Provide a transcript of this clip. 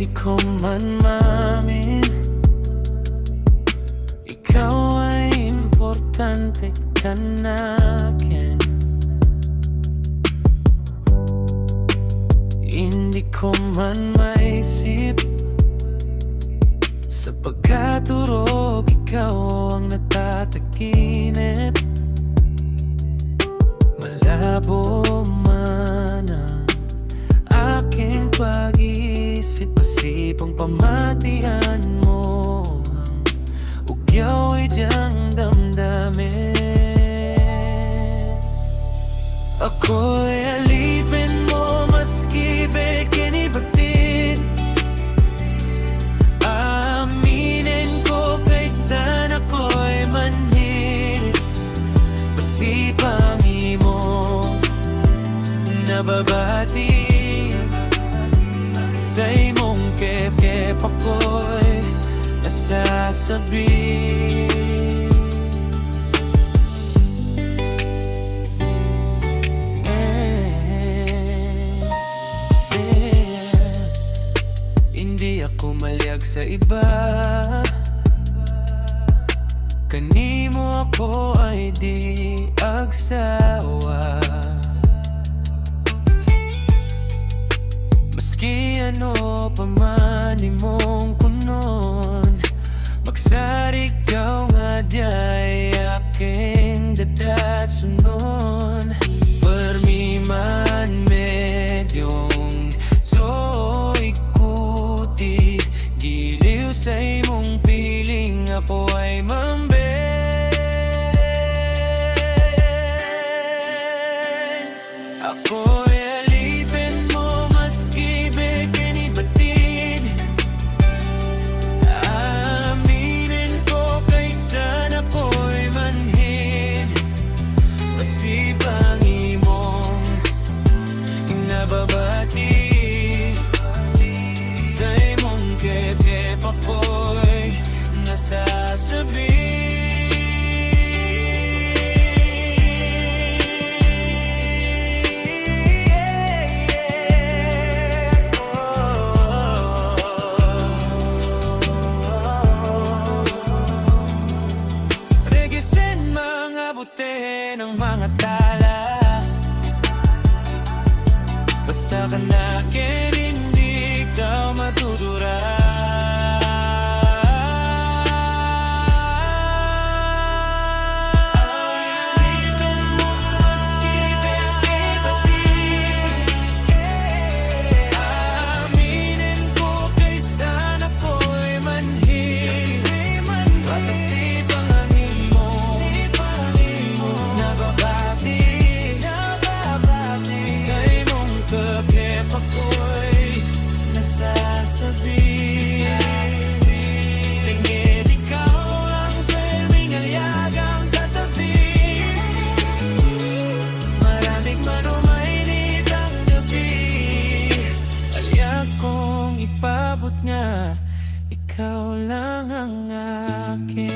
Hindi ko man mamin, ikaw ay importante ka na'kin. Hindi ko man maisip, sapagkat turog ikaw ang natatakinip. Malabo man ang aking pag-iisip, pasipang pamatihan mo ang ugyaw ay diyang damdamin. Ako'y alipin mo maski bekinibatin. Aminin ko kaysan ako'y manhid, pasipang imo nababati. Sa imong kep-kep ako'y nasasabi. Hindi ako malyag sa iba, kanimo ako ay di agsawa. Maski ano pa man imong kunon, magsarig ka nga diyay aking dadasunon. Permi man medyong so ikuti, giliw sa imong piling apo ay mambeng. Ako'y alipin mo maski bekinibatin. Aminin ko kaysan ako'y manhid, masipang imong nababati. Sa imong kep-kep ako'y nasasabi. Regisin mga buti ng mga tala, basta ka na'kin hindi ka matudura. Ako'y nasasabi, tingin ikaw ang perming aliyagang katabi. Maraming manumainit ang gabi, aliyak kong ipabot nga, ikaw lang ang akin.